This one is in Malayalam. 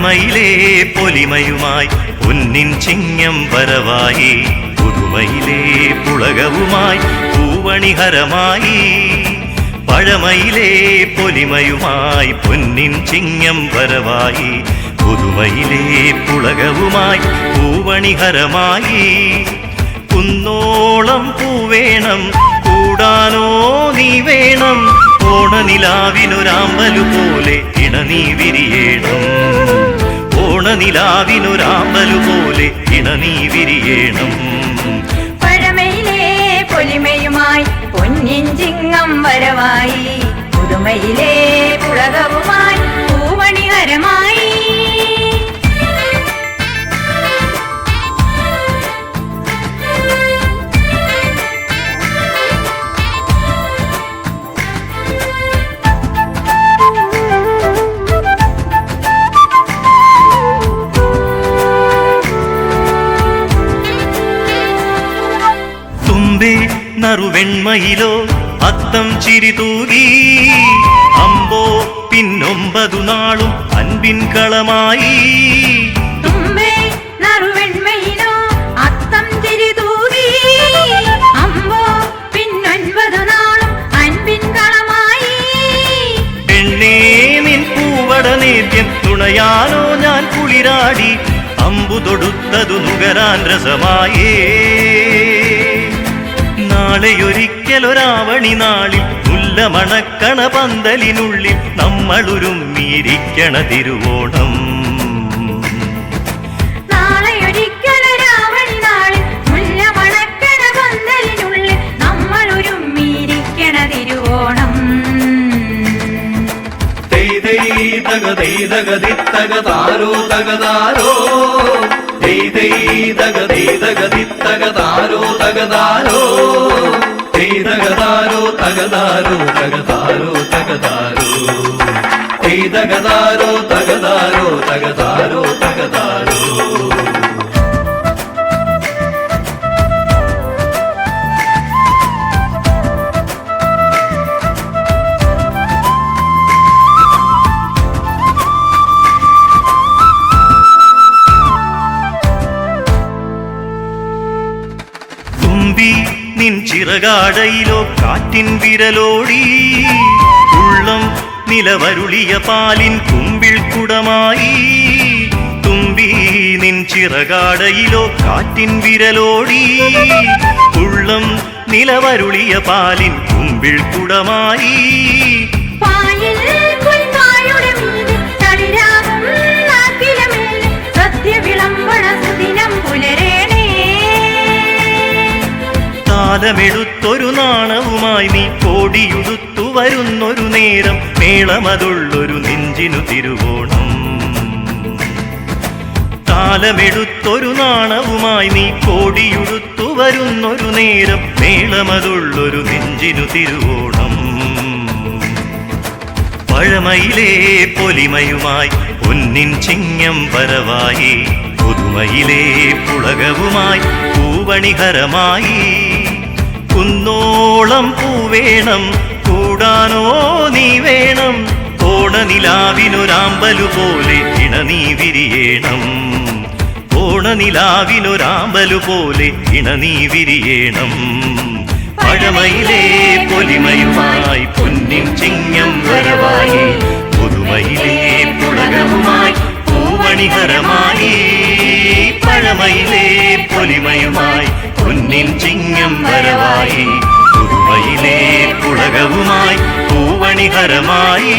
പഴമയിലെ പൊലിമയുമായി പൊന്നിൻ ചിങ്ങം വരവായി പുതുമയിലെ പുളകവുമായി പൂവണിഹരമായി പഴമയിലെ പൊലിമയുമായി പൊന്നിൻ ചിങ്ങം വരവായി പുതുമയിലെ പുളകവുമായി പൂവണിഹരമായി കുന്നോളം പൂവേണം കൂടാനോ നീ വേണം ഓണനിലാവിനൊരാമ്പലു പോലെ ഇണനീ വിരിയേണം ഓണനിലാവിനൊരാമ്പലു പോലെ ഇണനീ വിരിയേണം പഴമയിലെ പൊലിമയുമായി പൊന്നിൻ ചിങ്ങം വരവായി പുതുമയിലെ പുളകവുമായി പൂവണിഹരമായി നറുവെണ്മയിലോ അത്തം ചിരി തൂകി അമ്പോ പിന്നൊമ്പതു നാളും അൻപിൻ കളമായി തുമ്പേ നറുവെണ്മയിലോ അത്തം ചിരി തൂകി അമ്പോ പിന്നൊൻപതു നാളും അൻപിൻ കളമായി പെണ്ണേ നിൻ പൂവട നേദ്യം തുണയാനോ ഞാൻ കുളിരാടി അമ്പു തൊടുത്തതു നുകരാൻ രസമായേ നാളെയൊരിക്കലൊരാവണി നാളിൽ മുല്ലമണക്കണ പന്തലിനുള്ളിൽ നമ്മളൊരുമ്മിയിരിക്കണ തിരുവോണം നാളെയൊരിക്കലൊരാവണി നാളിൽ മുല്ലമണക്കണ പന്തലിനുള്ളിൽ നമ്മളൊരുമ്മിയിരിക്കണ തിരുവോണം തകതാരോ തകതാരോ തകതാരോ തകതാരോ തകതാരോ തകതാരോ തകതാരോ തകതാരോ തകതാരോ തകതാരോ തകതാരോ തകതാരോ നിൻ ചിറകാടയിലോ കാറ്റിൻ വിരലോടി ഉള്ളം നിലവരുളിയ പാലിൻ കുമ്പിൾ കുടമായി തുമ്പി നിൻ ചിറകാടയിലോ കാറ്റിൻ വിരലോടി ഉള്ളം നിലവരുളിയ പാലിൻ കുമ്പിൾ കുടമായി താലമെടുത്തൊരു നാണവുമായി നീ കോടിയുടുത്തു വരുന്നൊരു നേരം മേളമതുള്ളൊരു നെഞ്ചിനു തിരുവോണം താലമെടുത്തൊരു നാണവുമായി നീ കോടിയുടുത്തു വരുന്നൊരു നേരം മേളമതുള്ളൊരു നെഞ്ചിനു തിരുവോണം പഴമയിലെ പൊലിമയുമായി പൊന്നിൻ ചിങ്ങം വരവായി പുതുമയിലെ പുളകവുമായി പൂവണിഹരമായി കുന്നോളം പൂവേണം കൂടാനോ നീ വേണം ഓണനിലാവിനൊരാമ്പലു പോലെ ഇണനീ വിരിയേണം ഓണനിലാവിനൊരാമ്പലു പോലെ ഇണനീ വിരിയേണം പഴമയിലെ പൊലിമയുമായി പൊന്നിൻ ചിങ്ങം വരവായി പുതുമയിലെ പുളകവുമായി പൂവണിഹരമായി പഴമയിലെ പൊലിമയുമായി പൊന്നിൻ ചിങ്ങം വരവായി പുതുമയിലെ പുളകവുമായി പൂവണിഹരമായി